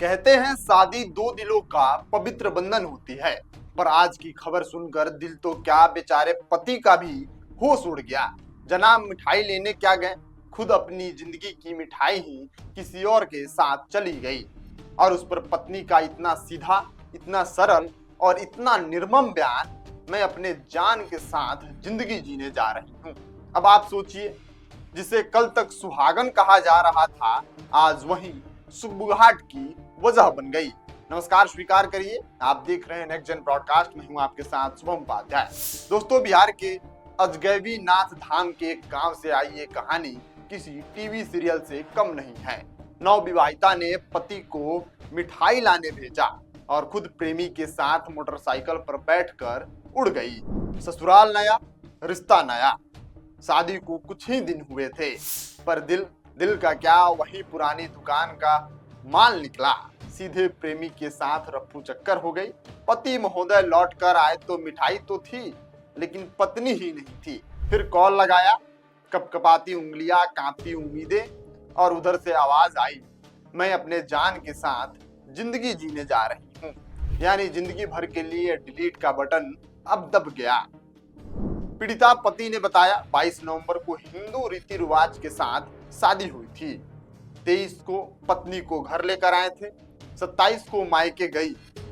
कहते हैं शादी दो दिलों का पवित्र बंधन होती है। पर आज की खबर सुनकर दिल तो क्या बेचारे पति का भी होश उड़ गया। जनाब मिठाई लेने क्या गए, खुद अपनी जिंदगी की मिठाई ही किसी और के साथ चली गई। और उस पर पत्नी का इतना सीधा, इतना सरल और इतना निर्मम बयान, मैं अपने जान के साथ जिंदगी जीने जा रही हूँ। अब आप सोचिए, जिसे कल तक सुहागन कहा जा रहा था, आज वही सुगबुगाहट की वजह बन गई। नमस्कार, स्वीकार करिए, आप देख रहे हैं नेक्स्ट जन ब्रॉडकास्ट। मैं हूं आपके साथ शुभम उपाध्याय। दोस्तों, बिहार के अजगैबी नाथ धाम के एक गांव से आई ये कहानी किसी टीवी सीरियल से कम नहीं है। नवविवाहिता ने पति को मिठाई लाने भेजा और खुद प्रेमी के साथ मोटरसाइकिल पर बैठकर उड़ गई। ससुराल नया, रिश्ता नया। शादी को कुछ ही दिन हुए थे, पर दिल का क्या, वही पुरानी दुकान का माल निकला। सीधे प्रेमी के साथ रफ्फू चक्कर हो गई। पति महोदय लौट कर आए तो मिठाई तो थी, लेकिन पत्नी ही नहीं थी। फिर कॉल लगाया, कपकपाती उंगलियां, कांपती उम्मीदें, और उधर से आवाज आई, मैं अपने जान के साथ जिंदगी जीने जा रही हूँ। यानी जिंदगी भर के लिए डिलीट का बटन अब दब गया। पीड़िता पति ने बताया, 22 नवंबर को हिंदू रीति रिवाज के साथ शादी हुई थी। 23 को पत्नी को घर लेकर आए थे, 27 को मायके गई।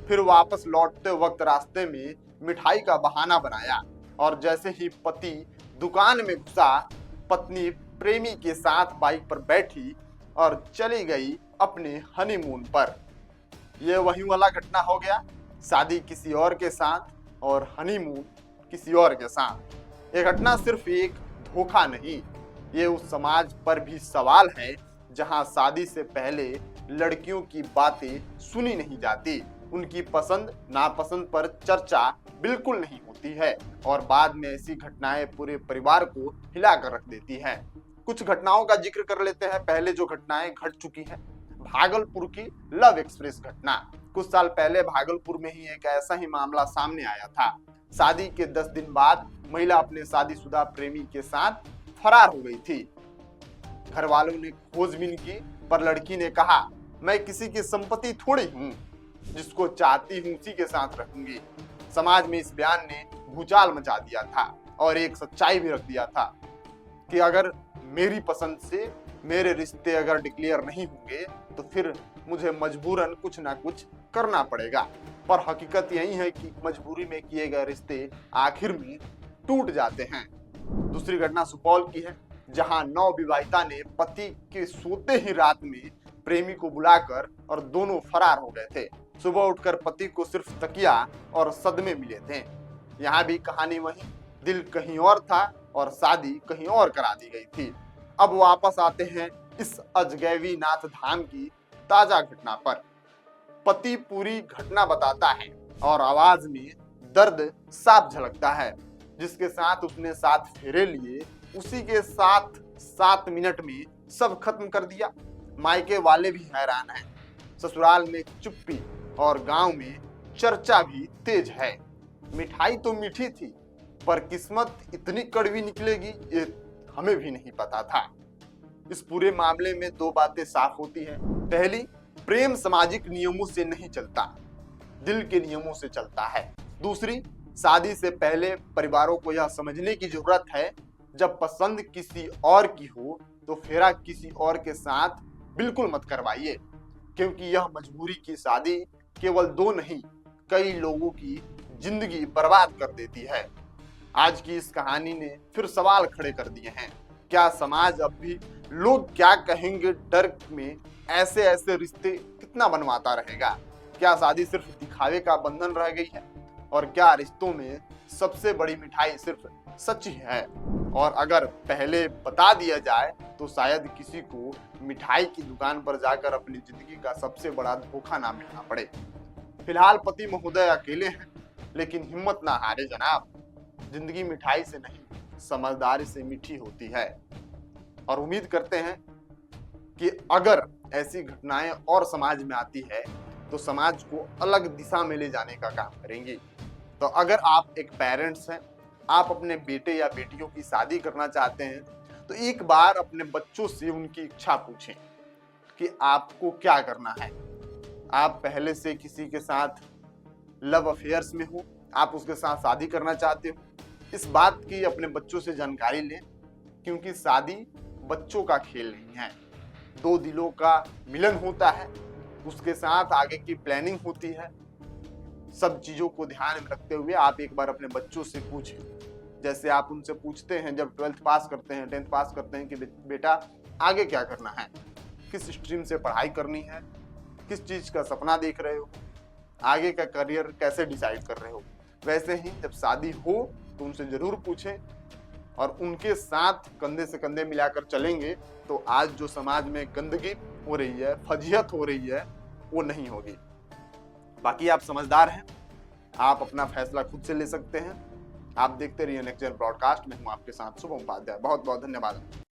फिर वापस लौटते वक्त रास्ते में मिठाई का बहाना बनाया, और जैसे ही पति दुकान में घुसा, पत्नी प्रेमी के साथ बाइक पर बैठी और चली गई अपने हनीमून पर। यह वही वाला घटना हो गया, शादी किसी और के साथ और हनीमून किसी और के साथ। यह घटना सिर्फ एक धोखा नहीं, ये उस समाज पर भी सवाल है जहां शादी से पहले लड़कियों की बातें सुनी नहीं जाती, उनकी पसंद नापसंद पर चर्चा बिल्कुल नहीं होती है, और बाद में ऐसी घटनाएं पूरे परिवार को हिलाकर रख देती हैं। कुछ घटनाओं का जिक्र कर लेते हैं। पहले जो घटनाएं घट चुकी हैं, भागलपुर की लव एक्सप्रेस घटना। कुछ साल पहले भागलपुर में ही एक ऐसा ही मामला सामने आया था। शादी के 10 दिन बाद महिला अपने शादीशुदा प्रेमी के साथ फरार हो गई थी। घर वालों ने खोजबीन की, पर लड़की ने कहा, मैं किसी की संपत्ति थोड़ी हूँ, जिसको चाहती हूँ उसी के साथ रहूंगी। समाज में इस बयान ने भूचाल मचा दिया था, और एक सच्चाई भी रख दिया था कि अगर मेरी पसंद से मेरे रिश्ते अगर डिक्लेयर नहीं होंगे, तो फिर मुझे मजबूरन कुछ ना कुछ करना पड़ेगा। पर हकीकत यही है कि मजबूरी में किए गए रिश्ते आखिर में टूट जाते हैं। दूसरी घटना सुपौल की है, जहां नवविवाहिता ने पति के सोते ही रात में प्रेमी को बुलाकर और दोनों फरार हो गए थे। सुबह उठकर पति को सिर्फ तकिया और सदमे मिले थे। यहाँ भी कहानी वही, दिल कहीं और था और शादी कहीं और करा दी गई थी। अब वापस आते हैं इस अजगैवी नाथ धाम की ताजा घटना पर। पति पूरी घटना बताता है और आवाज में दर्द साफ झलकता है। जिसके साथ उसने 7 फेरे लिए, उसी के साथ 7 मिनट में सब खत्म कर दिया। मायके वाले भी हैरान हैं। ससुराल में चुप्पी और गांव में चर्चा भी तेज है। मिठाई तो मीठी थी, पर किस्मत इतनी कड़वी निकलेगी ये हमें भी नहीं पता था। इस पूरे मामले में 2 बातें साफ होती हैं। पहली, प्रेम सामाजिक नियमों से नहीं चलता, दिल के नियमों से चलता है। दूसरी, शादी से पहले परिवारों को यह समझने की जरूरत है, जब पसंद किसी और की हो तो फेरा किसी और के साथ बिल्कुल मत करवाइए, क्योंकि यह मजबूरी की शादी केवल 2 नहीं, कई लोगों की जिंदगी बर्बाद कर देती है। आज की इस कहानी ने फिर सवाल खड़े कर दिए हैं। क्या समाज अब भी लोग क्या कहेंगे डर में ऐसे ऐसे रिश्ते कितना बनवाता रहेगा? क्या शादी सिर्फ दिखावे का बंधन रह गई है? और क्या रिश्तों में सबसे बड़ी मिठाई सिर्फ सच ही है? और अगर पहले बता दिया जाए तो शायद किसी को मिठाई की दुकान पर जाकर अपनी जिंदगी का सबसे बड़ा धोखा ना मिलना पड़े। फिलहाल पति महोदय अकेले हैं, लेकिन हिम्मत ना हारे जनाब। जिंदगी मिठाई से नहीं, समझदारी से मीठी होती है। और उम्मीद करते हैं कि अगर ऐसी घटनाएं और समाज में आती है तो समाज को अलग दिशा में ले जाने का काम करेंगी। तो अगर आप एक पेरेंट्स हैं, आप अपने बेटे या बेटियों की शादी करना चाहते हैं, तो एक बार अपने बच्चों से उनकी इच्छा पूछें कि आपको क्या करना है। आप पहले से किसी के साथ लव अफेयर्स में हो, आप उसके साथ शादी करना चाहते हो, इस बात की अपने बच्चों से जानकारी लें, क्योंकि शादी बच्चों का खेल नहीं है। दो दिलों का मिलन होता है, उसके साथ आगे की प्लानिंग होती है। सब चीजों को ध्यान में रखते हुए आप एक बार अपने बच्चों से पूछें, जैसे आप उनसे पूछते हैं जब 12th पास करते हैं, 10th पास करते हैं कि बेटा आगे क्या करना है, किस स्ट्रीम से पढ़ाई करनी है, किस चीज का सपना देख रहे हो, आगे का करियर कैसे डिसाइड कर रहे हो। वैसे ही जब शादी हो तो उनसे जरूर पूछें और उनके साथ कंधे से कंधे मिलाकर चलेंगे तो आज जो समाज में गंदगी हो रही है, फजीहत हो रही है, वो नहीं होगी। बाकी आप समझदार हैं, आप अपना फैसला खुद से ले सकते हैं। आप देखते रहिए नेक्स्ट जेन ब्रॉडकास्ट में, हूं आपके साथ शुभम उपाध्याय। बहुत बहुत धन्यवाद।